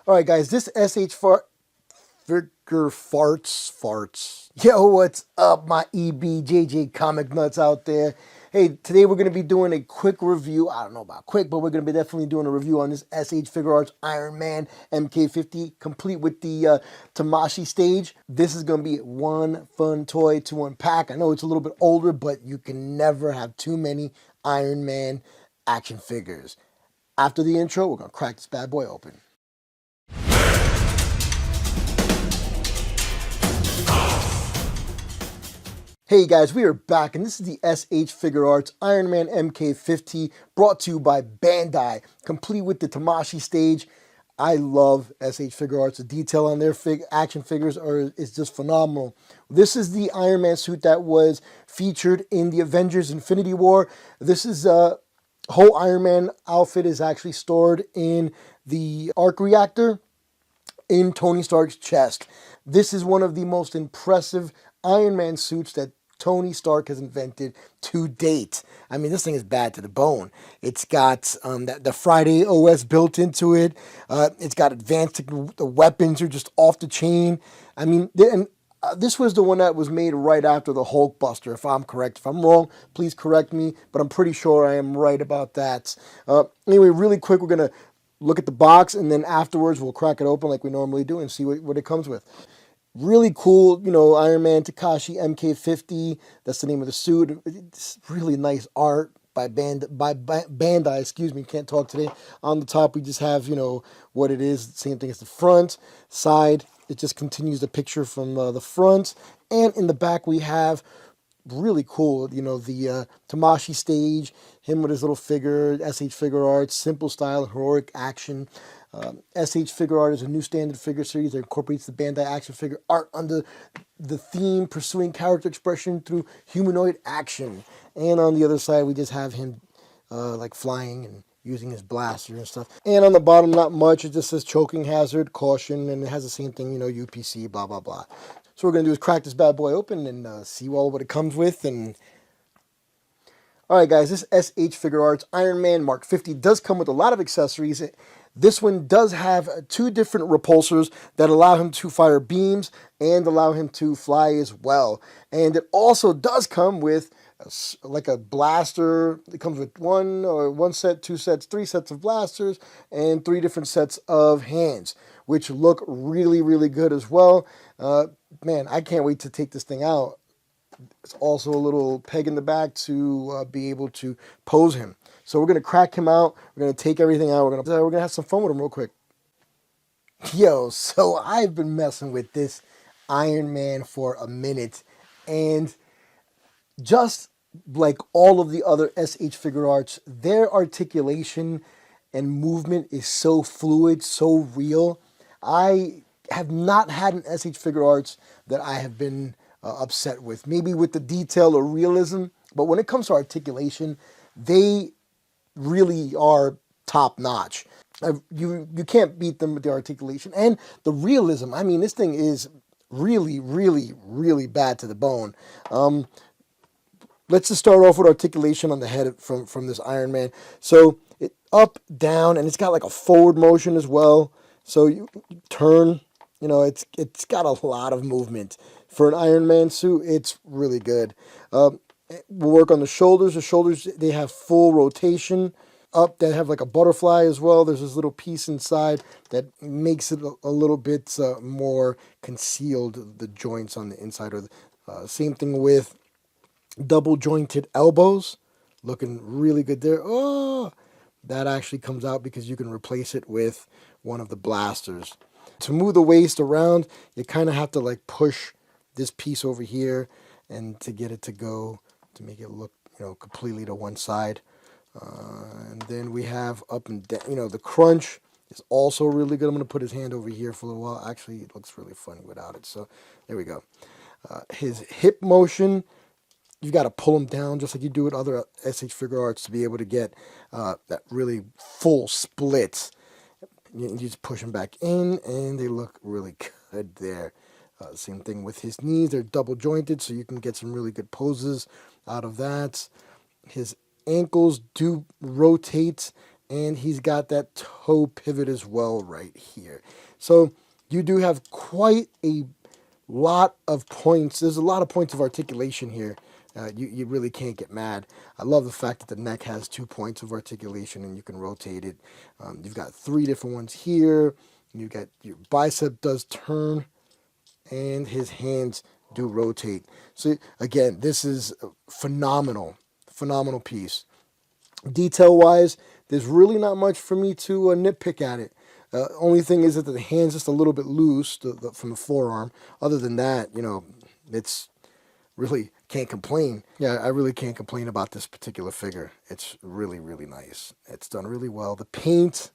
All right, guys, this Figure farts. Yo, what's up, my e.bjjcomicnut comic nuts out there? Hey, today we're going to be doing a quick review. I don't know about quick, but we're going to be definitely doing a review on this Figuarts Iron Man MK50, complete with the Tamashi stage. This is going to be one fun toy to unpack. I know it's a little bit older, but you can never have too many Iron Man action figures. After the intro, we're going to crack this bad boy open. Hey guys, we are back, and this is the Figuarts Iron Man MK50, brought to you by Bandai, complete with the Tamashi stage. I love Figuarts. The detail on their action figures is just phenomenal. This is the Iron Man suit that was featured in the Avengers Infinity War. This is whole Iron Man outfit is actually stored in the arc reactor in Tony Stark's chest. This is one of the most impressive Iron Man suits that Tony Stark has invented to date. I mean, this thing is bad to the bone. It's got the Friday OS built into it. It's got advanced, the weapons are just off the chain. I mean, this was the one that was made right after the Hulkbuster, if I'm correct. If I'm wrong, please correct me, but I'm pretty sure I am right about that. Anyway, really quick, we're going to look at the box, and then afterwards we'll crack it open like we normally do and see what it comes with. Really cool, you know, Iron Man Takashi MK50. That's the name of the suit. It's really nice art by Bandai. Excuse me, can't talk today. On the top, we just have, you know, what it is. Same thing as the front. Side, it just continues the picture from the front. And in the back, we have really cool, you know, the Tamashi stage, him with his little figure, Figuarts, simple style, heroic action. Figuart is a new standard figure series that incorporates the Bandai action figure art under the theme pursuing character expression through humanoid action. And on the other side, we just have him like flying and using his blaster and stuff. And on the bottom, not much. It just says choking hazard, caution, and it has the same thing, you know, UPC, blah, blah, blah. So what we're going to do is crack this bad boy open and see what it comes with. And all right, guys, this Figuarts Iron Man Mark 50 does come with a lot of accessories. This one does have two different repulsors that allow him to fire beams and allow him to fly as well. And it also does come with like a blaster. It comes with one set, two sets, three sets of blasters, and three different sets of hands, which look really, really good as well. Man, I can't wait to take this thing out. It's also a little peg in the back to be able to pose him. So we're going to crack him out. We're going to take everything out. We're going to have some fun with him real quick. Yo, so I've been messing with this Iron Man for a minute. And just like all of the other Figuarts, their articulation and movement is so fluid, so real. I have not had an Figuarts that I have been upset with. Maybe with the detail or realism. But when it comes to articulation, they really are top notch. You can't beat them with the articulation and the realism. I mean, this thing is really, really, really bad to the bone. Let's just start off with articulation on the head from this Iron Man. So it up, down, and it's got like a forward motion as well. So you turn, you know, it's got a lot of movement. For an Iron Man suit, it's really good. We'll work on the shoulders. The shoulders, they have full rotation. Up, they have like a butterfly as well. There's this little piece inside that makes it a little bit more concealed, the joints on the inside. Same thing with double jointed elbows. Looking really good there. Oh, that actually comes out because you can replace it with one of the blasters. To move the waist around, you kind of have to like push this piece over here and to get it to go, to make it look, you know, completely to one side. And then we have up and down, you know, the crunch is also really good. I'm going to put his hand over here for a little while. Actually, it looks really funny without it. So there we go. His hip motion, you've got to pull him down just like you do with other Figuarts to be able to get that really full split. You just push them back in, and they look really good there. Same thing with his knees. They're double jointed, so you can get some really good poses out of that. His ankles do rotate And he's got that toe pivot as well right here. So you do have quite a lot of points. There's a lot of points of articulation here. You really can't get mad. I love the fact that the neck has 2 points of articulation and you can rotate it. You've got 3 different ones here. You got your bicep does turn and his hands do rotate. So again, this is a phenomenal piece. Detail wise, there's really not much for me to nitpick at it. Only thing is that the hand's just a little bit loose from the forearm. Other than that, you know, it's really can't complain. Yeah, I really can't complain about this particular figure. It's really, really nice. It's done really well. The paint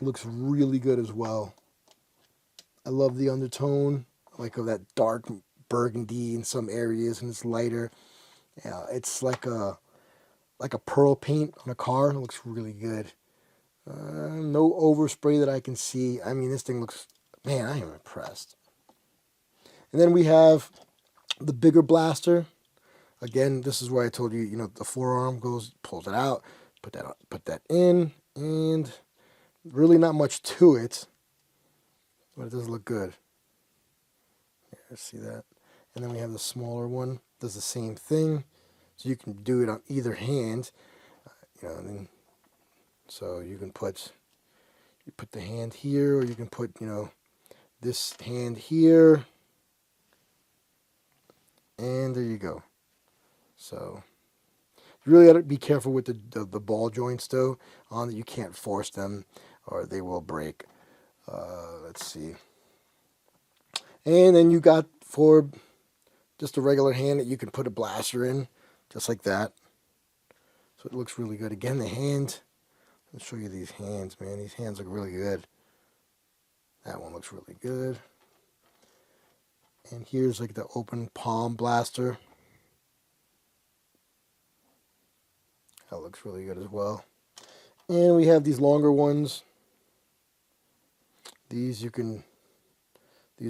looks really good as well. I love the undertone, like of that dark burgundy in some areas, and it's lighter. Yeah, it's like a pearl paint on a car. It looks really good. No overspray that I can see. I mean, this thing looks, man, I am impressed. And then we have the bigger blaster. Again, this is where I told you, you know, the forearm goes, pulls it out, put that in, and really not much to it, but it does look good. Yeah, see that? And then we have the smaller one, does the same thing, so you can do it on either hand, you know, and then, so you can put the hand here, or you can put, you know, this hand here, and there you go. So you really got to be careful with the ball joints though, on that you can't force them or they will break. Let's see. And then you got for just a regular hand that you can put a blaster in, just like that. So it looks really good. Again, the hand, I'll show you these hands, man. These hands look really good. That one looks really good. And here's like the open palm blaster. That looks really good as well. And we have these longer ones. These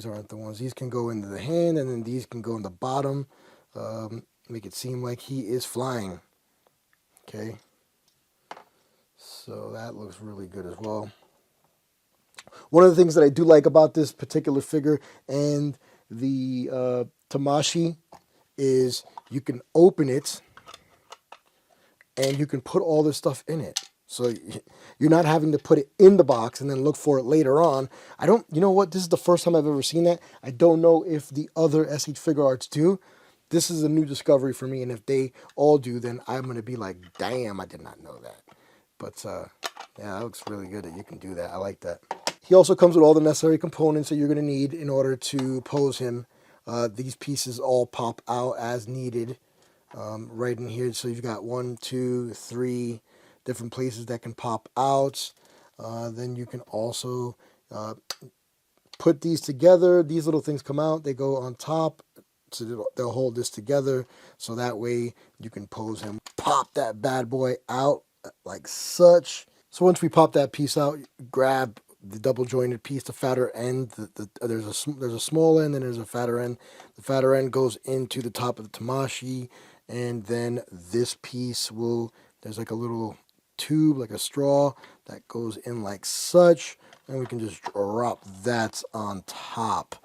aren't the ones. These can go into the hand, and then these can go in the bottom. Make it seem like he is flying. Okay. So that looks really good as well. One of the things that I do like about this particular figure and the Tamashii is you can open it and you can put all this stuff in it. So you're not having to put it in the box and then look for it later on. You know what? This is the first time I've ever seen that. I don't know if the other SH Figuarts do. This is a new discovery for me, and if they all do, then I'm going to be like, damn, I did not know that. But yeah, that looks really good that you can do that. I like that. He also comes with all the necessary components that you're going to need in order to pose him. These pieces all pop out as needed. Right in here, so you've got 1, 2, 3 different places that can pop out. Then you can also put these together. These little things come out, they go on top, so they'll hold this together, so that way you can pose him. Pop that bad boy out like such. So once we pop that piece out, grab the double jointed piece, the fatter end. There's a small end and there's a fatter end. The fatter end goes into the top of the Tamashii, and then this piece there's like a little tube, like a straw, that goes in like such, and we can just drop that on top.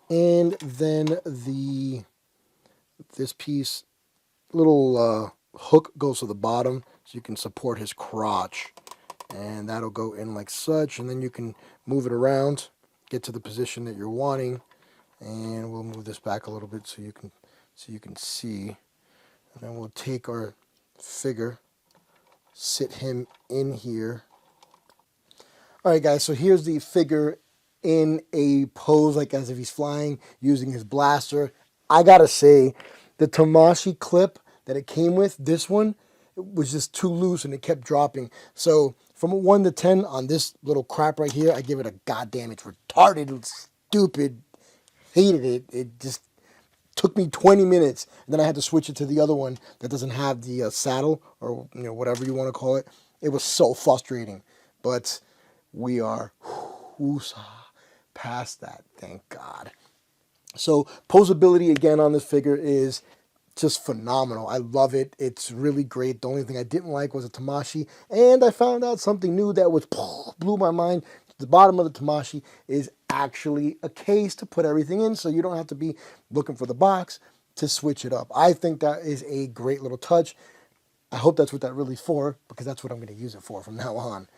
And then this piece, little hook goes to the bottom, so you can support his crotch. And that'll go in like such, and then you can move it around, get to the position that you're wanting, and we'll move this back a little bit so you can see. And then we'll take our figure, sit him in here. All right, guys, so here's the figure in a pose like as if he's flying, using his blaster. I gotta say, the Tamashii clip that it came with, this one, it was just too loose and it kept dropping. So from a 1 to 10 on this little crap right here, I give it a goddamn, it's retarded, it's stupid, hated it. It just took me 20 minutes, and then I had to switch it to the other one that doesn't have the saddle, or whatever you want to call it. It was so frustrating, but we are past that, thank God. So Poseability again on this figure is just phenomenal. I love it. It's really great. The only thing I didn't like was a Tamashii, and I found out something new that was blew my mind. The bottom of the Tamashii is actually a case to put everything in, so you don't have to be looking for the box to switch it up. I think that is a great little touch. I hope that's what that really is for, because that's what I'm going to use it for from now on.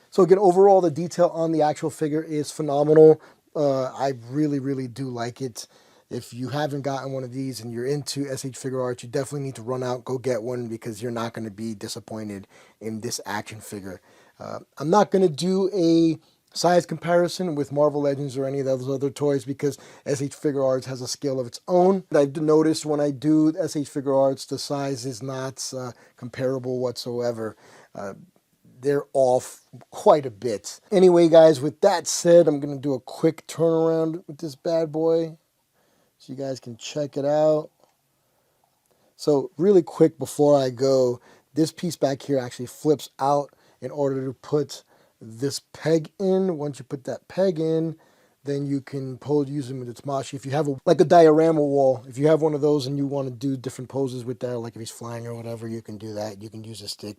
So again, overall, the detail on the actual figure is phenomenal. I really, really do like it. If you haven't gotten one of these and you're into SH Figuarts, you definitely need to run out, go get one, because you're not going to be disappointed in this action figure. I'm not going to do a size comparison with Marvel Legends or any of those other toys, because SH Figuarts has a scale of its own. I've noticed when I do SH Figuarts, the size is not comparable whatsoever. They're off quite a bit. Anyway, guys, with that said, I'm going to do a quick turnaround with this bad boy so you guys can check it out. So really quick before I go, this piece back here actually flips out in order to put this peg in. Once you put that peg in, then you can use them with the Tamashii. If you have like a diorama wall, if you have one of those and you want to do different poses with that, like if he's flying or whatever, you can do that. You can use a stick,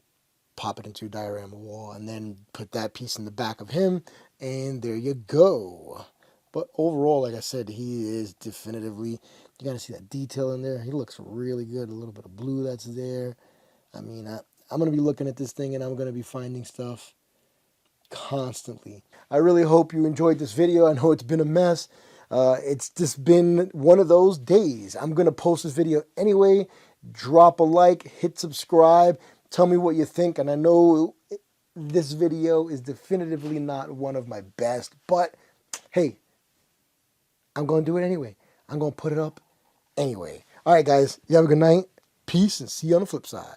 pop it into a diorama wall, and then put that piece in the back of him, and there you go. But overall, like I said, he is definitively, you gotta see that detail in there. He looks really good. A little bit of blue that's there. I mean, I'm gonna be looking at this thing and I'm gonna be finding stuff constantly. I really hope you enjoyed this video. I know it's been a mess. It's just been one of those days. I'm gonna post this video anyway. Drop a like, hit subscribe. Tell me what you think, and I know this video is definitively not one of my best, but hey, I'm going to do it anyway. I'm going to put it up anyway. All right, guys, you have a good night. Peace, and see you on the flip side.